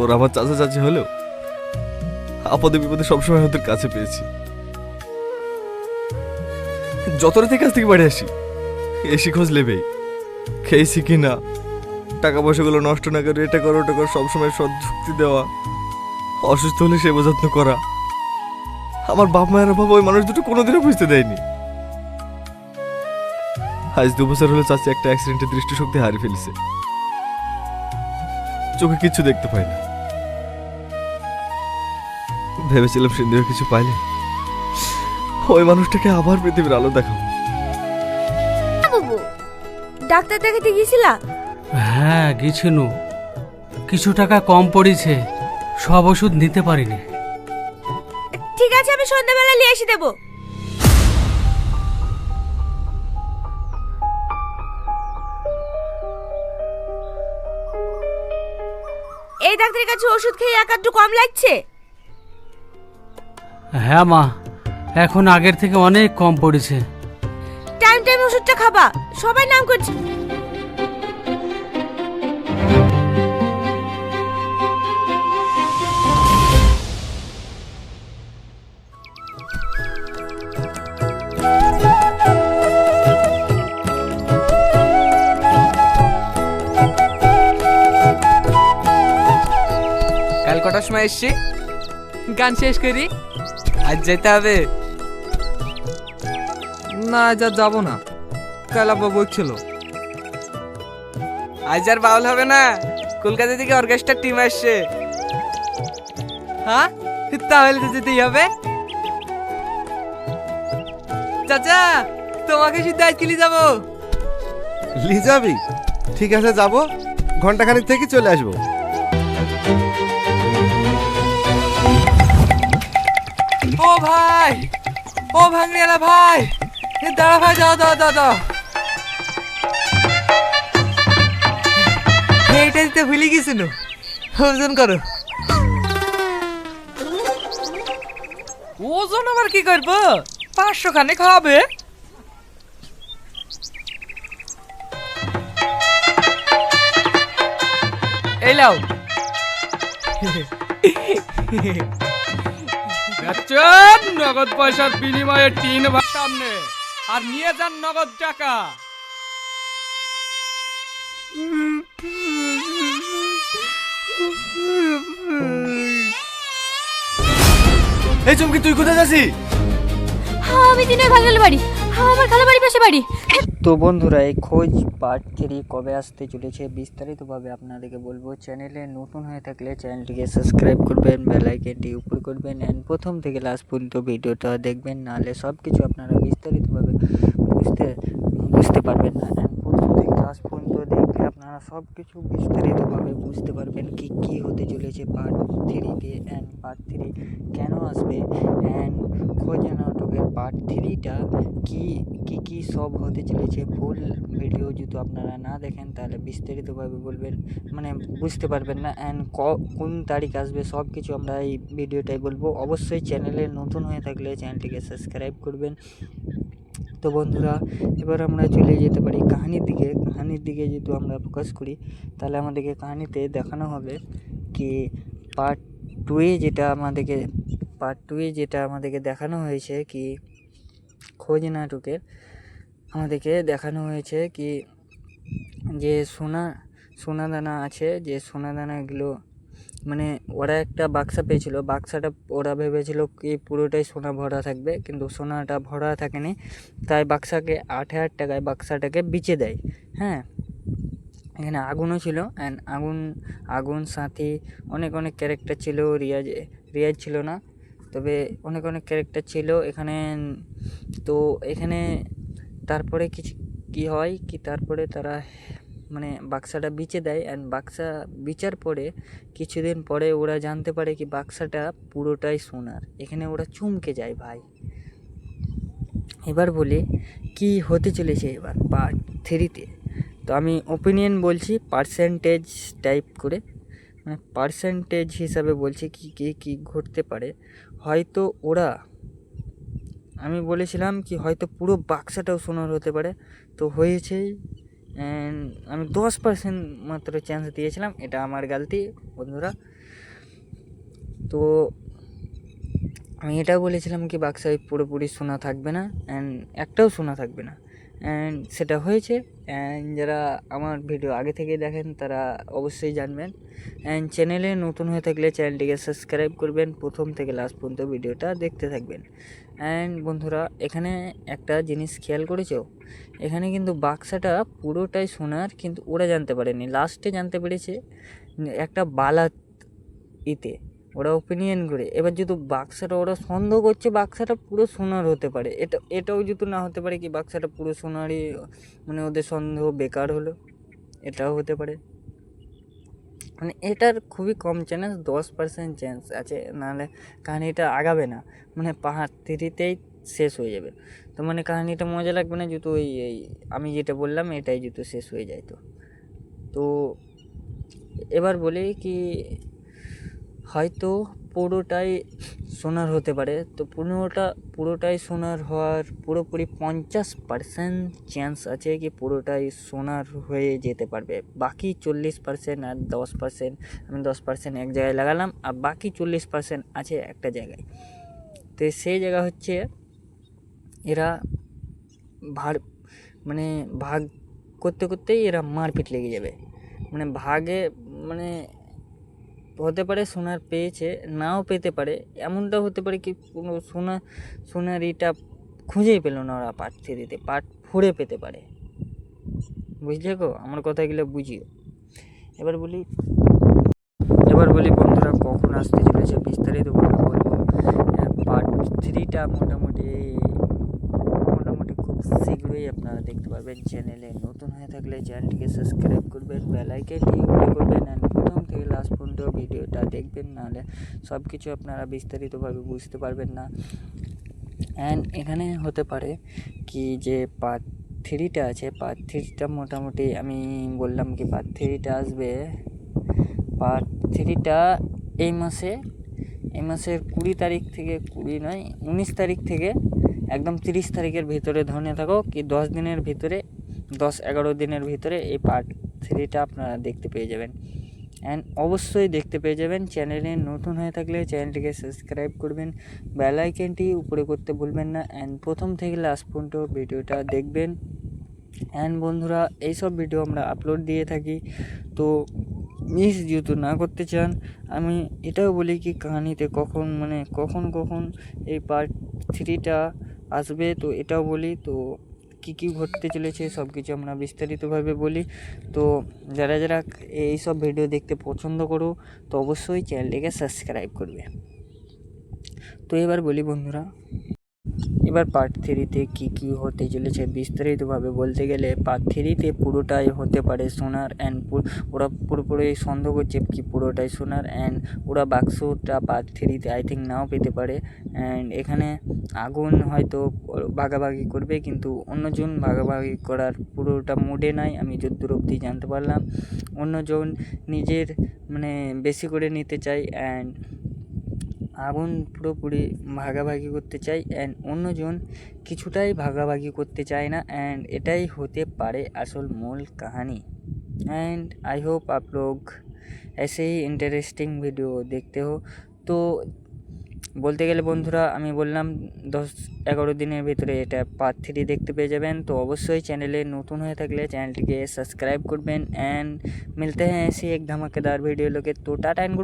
ওরা আমার চাচা চাচি হলেও আপদে বিপদে সবসময় ওদের কাছে পেয়েছি। যত রাতে কাছ থেকে বাড়ি আসি এসে খোঁজ নেবেই, খেয়েছি কি না, টাকা পয়সাগুলো নষ্ট না করে এটা করো ওটা করো, সবসময় সৎ যুক্তি দেওয়া, অসুস্থ হলে সেবা যত্ন করা। আমার বাপ মায়ের অভাব ওই মানুষ দুটো কোনোদিনও বুঝতে দেয়নি। আজ 2 বছর হলো চাচি একটা অ্যাক্সিডেন্টে দৃষ্টিশক্তি হারিয়ে ফেলেছে, চোখে কিচ্ছু দেখতে পায় না। ভেবেছিলাম সিন্ধুকে কিছু পাইলে ওই মানুষটাকে আবার পৃথিবীর আলো দেখাবো। বাবু, ডাক্তার দেখাতে গিয়েছিলা? হ্যাঁ গেছিনু, কিছু টাকা কম পড়েছে, সব ওষুধ নিতে পারিনি। ঠিক আছে, আমি সন্ধ্যাবেলা নিয়ে এসে দেবো। এই ডাক্তারের কাছে ওষুধ খেয়ে একটু কম লাগছে? হ্যাঁ মা, এখন আগের থেকে অনেক কম পড়েছে। টাইম টাইম ওষুধটা খাবা, সবাই নাম করছে। কাল কটার সময় এসছি? গান শেষ করি, আজ যেতে হবে। না আজ আর যাবো না, কাল আব্বা বলছিল। আজ আর বাউল হবে না, কলকাতা থেকে অর্কেস্ট্রার টিম আসছে। হ্যাঁ, তাহলে তো যেতেই হবে। চাচা, তোমাকে শুধু আজকে নিয়ে যাবো। লি যাবি? ঠিক আছে যাবো, ঘন্টাখানিক থেকে চলে আসবো। ও ভাই, ও ভাঙনিয়ালা ভাই, দাঁড়া ভাই, দাও দাও দাও দাও। এইটা দিতে ভুলে গেছিল, ওজন করো। ওজন আবার কি করবো, 500 খানে খাবে। এই লাও। নগদ পয়সার বিনিময়ে 3 ভাগ সামনে, আর নিয়ে যান নগদ টাকা। এই চুমকি, তুই কোথায় যাচ্ছিস? আমি দিনের ভাগের বাড়ি, আমার খালা বাড়ি পাশে বাড়ি। তো বন্ধুরা, এই খোঁজ পার্ট 3 কবে আসতে চলেছে বিস্তারিতভাবে আপনাদেরকে বলবো। চ্যানেলে নতুন হয়ে থাকলে চ্যানেলটিকে সাবস্ক্রাইব করবেন, বেল আইকনটি উপর করবেন, অ্যান্ড প্রথম থেকে লাস্ট পর্যন্ত ভিডিওটা দেখবেন, নাহলে সব কিছু আপনারা বিস্তারিতভাবে বুঝতে পারবেন না। অ্যান্ড প্রথম থেকে লাস্ট পর্যন্ত দেখলে আপনারা সব কিছু বিস্তারিতভাবে বুঝতে পারবেন কি কি হতে চলেছে পার্ট 3-তে, অ্যান্ড পার্ট 3 কেন আসবে, অ্যান্ড খোঁজ নাটকের পার্ট 3টা কি সব হতে চলেছে। ফুল ভিডিও যদি আপনারা না দেখেন তাহলে বিস্তারিতভাবে বলবেন, মানে বুঝতে পারবেন না। অ্যান্ড কোন তারিখ আসবে সব কিছু আমরা এই ভিডিওটাই বলবো। অবশ্যই চ্যানেলে নতুন হয়ে থাকলে চ্যানেলটিকে সাবস্ক্রাইব করবেন। তো বন্ধুরা, এবার আমরা চলে যেতে পারি কাহিনীর দিকে যদি আমরা ফোকাস করি তাহলে আমাদেরকে কাহিনীতে দেখানো হবে কি পার্ট 2-এ যেটা আমাদেরকে দেখানো হয়েছে কি খোঁজ নাটকের, আমাদেরকে দেখানো হয়েছে কি যে সোনা দানা আছে, যে সোনা দানাগুলো মানে ওরা একটা বাক্সা পেয়েছিল, বাক্সাটা ওরা ভেবেছিল কি পুরোটাই সোনা ভরা থাকবে, কিন্তু সোনাটা ভরা থাকেনি। তাই বাক্সাকে 8,000 টাকায় বাক্সাটাকে বেচে দেয়। হ্যাঁ, এখানে আগুনও ছিল, অ্যান্ড আগুন সাথী অনেক ক্যারেক্টার ছিল। রিয়াজ ছিল না, তবে অনেক ক্যারেক্টার ছিল এখানে। তো এখানে তারপরে কি হয় কি তারপরে তারা মানে বাক্সাটা বেচে দেয়, অ্যান্ড বাক্সা বেচার পরে কিছুদিন পরে ওরা জানতে পারে কি বাক্সাটা পুরোটাই সোনার। এখানে ওরা চমকে যায় ভাই। এবার বলি কি হতে চলেছে এবার পার্ট 3-তে। তো আমি ওপিনিয়ন বলছি পার্সেন্টেজ টাইপ করে, মানে পার্সেন্টেজ হিসাবে বলছি কি ঘটতে পারে। হয়তো আমি বলেছিলাম কি হয়তো পুরো বাক্সাটাও সোনার হতে পারে, তো হয়েছে। অ্যান্ড আমি 10% মাত্র চান্স দিয়েছিলাম, এটা আমার গালতি বন্ধুরা। তো আমি এটাও বলেছিলাম কি বাক্সায় পুরোপুরি সোনা থাকবে না অ্যান্ড একটাও সোনা থাকবে না, অ্যান্ড সেটা হয়েছে। অ্যান্ড যারা আমার ভিডিও আগে থেকে দেখেন তারা অবশ্যই জানবেন। অ্যান্ড চ্যানেলে নতুন হয়ে থাকলে চ্যানেলটিকে সাবস্ক্রাইব করবেন, প্রথম থেকে লাস্ট পর্যন্ত ভিডিওটা দেখতে থাকবেন। অ্যান্ড বন্ধুরা, এখানে একটা জিনিস খেয়াল করেছো, এখানে কিন্তু বাক্সাটা পুরোটাই সোনার, কিন্তু ওরা জানতে পারেনি, লাস্টে জানতে পেরেছে একটা বালা ইতে ওরা ওপিনিয়ন করে। এবার যদি বাক্সাটা ওরা সন্দেহ করছে বাক্সাটা পুরো সোনার হতে পারে, এটাও যদি না হতে পারে কি বাক্সাটা পুরো সোনারই, মানে ওদের সন্দেহ বেকার হলো, এটাও হতে পারে। মানে এটার খুবই কম চান্স, 10% চান্স আছে, নাহলে কাহিনিটা আগাবে না, মানে পাহাড় 3তেই শেষ হয়ে যাবে। তো মানে কাহিনিটা মজা লাগবে না যেহেতু এই আমি যেটা বললাম এটাই যেহেতু শেষ হয়ে যায়। তো এবার বলি কি হয়তো পুরোটাই সোনার হতে পারে, তো পুরোটাই সোনার হওয়ার পুরোপুরি 50% চান্স আছে কি পুরোটাই সোনার হয়ে যেতে পারবে। বাকি 40% আর 10%, আমি 10% এক জায়গায় লাগালাম আর বাকি 40% আছে একটা জায়গায়। তো সেই জায়গা হচ্ছে এরা ভাগ করতে করতেই এরা মারপিট লেগে যাবে, মানে ভাগে মানে হতে পারে সোনার পেয়েছে, নাও পেতে পারে, এমনটাও হতে পারে কি কোনো সোনার ইটা খুঁজেই পেল না ওরা পার্ট 3তে, পার্ট 4-এ পেতে পারে। বুঝলে গো আমার কথাগুলো বুঝিও। এবার বলি বন্ধুরা কখন আসতে চলেছে বিস্তারিতভাবে বলবো। পার্ট 3টা মোটামুটি খুব শীঘ্রই আপনারা দেখতে পারবেন। চ্যানেলে নতুন হয়ে থাকলে চ্যানেলটিকে সাবস্ক্রাইব করবেন, বেল আইকনটি অন করবেন অ্যান্ড প্রথম থেকে লাস্ট পর্যন্ত ভিডিওটা দেখবেন, নাহলে সব কিছু আপনারা বিস্তারিতভাবে বুঝতে পারবেন না। অ্যান্ড এখানে হতে পারে কি যে পার্ট 3টা আছে, পার্ট 3টা মোটামুটি আমি বললাম কি পার্ট 3টা আসবে, পার্ট 3টা এই মাসের 20 তারিখ থেকে 19 তারিখ থেকে একদম 30 তারিখের ভিতরে ধরে থাকো কি 10-11 দিনের ভিতরে এই পার্ট 3টা আপনারা দেখতে পেয়ে যাবেন। অ্যান্ড অবশ্যই দেখতে পেয়ে যাবেন। চ্যানেলে নতুন হয়ে থাকলে চ্যানেলটিকে সাবস্ক্রাইব করবেন, বেল আইকনটি উপরে করতে ভুলবেন না অ্যান্ড প্রথম থেকে লাস্ট পর্যন্ত ভিডিওটা দেখবেন। অ্যান্ড বন্ধুরা, এইসব ভিডিও আমরা আপলোড দিয়ে থাকি, তো মিস যেহেতু না করতে চান, আমি এটাও বলি কি কাহিনিতে কখন এই পার্ট 3টা আসবে, তো এটাও বলি। তো কী ঘটতে চলেছে সব কিছু আমরা বিস্তারিতভাবে বলি। তো যারা এইসব ভিডিও দেখতে পছন্দ করো তো অবশ্যই চ্যানেলটিকে সাবস্ক্রাইব করবে। তো এবার বলি বন্ধুরা, এবার পার্ট 3তে কী হতে চলেছে বিস্তারিতভাবে বলতে গেলে পার্ট 3তে পুরোটাই হতে পারে সোনার, অ্যান্ড ওরা পুরোপুরি সন্দেহ করছে কি পুরোটাই সোনার, অ্যান্ড ওরা বাক্সটা পার্ট 3তে আই থিঙ্ক নাও পেতে পারে। অ্যান্ড এখানে আগুন হয়তো ভাগাভাগি করবে, কিন্তু অন্যজন ভাগাভাগি করার পুরোটা মুডে নাই, আমি যতদূর অবধি জানতে পারলাম। অন্যজন নিজের মানে বেশি করে নিতে চাই, অ্যান্ড আগুন পুরোপুরি ভাগাভাগি করতে চাই, অ্যান্ড অন্যজন কিছুটাই ভাগাভাগি করতে চায় না, অ্যান্ড এটাই হতে পারে আসল মূল কাহানি। एंड आई होप आप लोग ऐसे ही इंटरेस्टिंग वीडियो देखते हो। तो বলতে গেলে বন্ধুরা আমি বললাম 10-11 দিনের ভিতরে এটা পার্ট 3 দেখতে পেয়ে যাবেন। তো অবশ্যই চ্যানেলে নতুন হয়ে থাকলে চ্যানেলটিকে সাবস্ক্রাইব করবেন, एंड मिलते हैं ऐसी एक धमाकेदार वीडियो लेके। तो टाटा एंड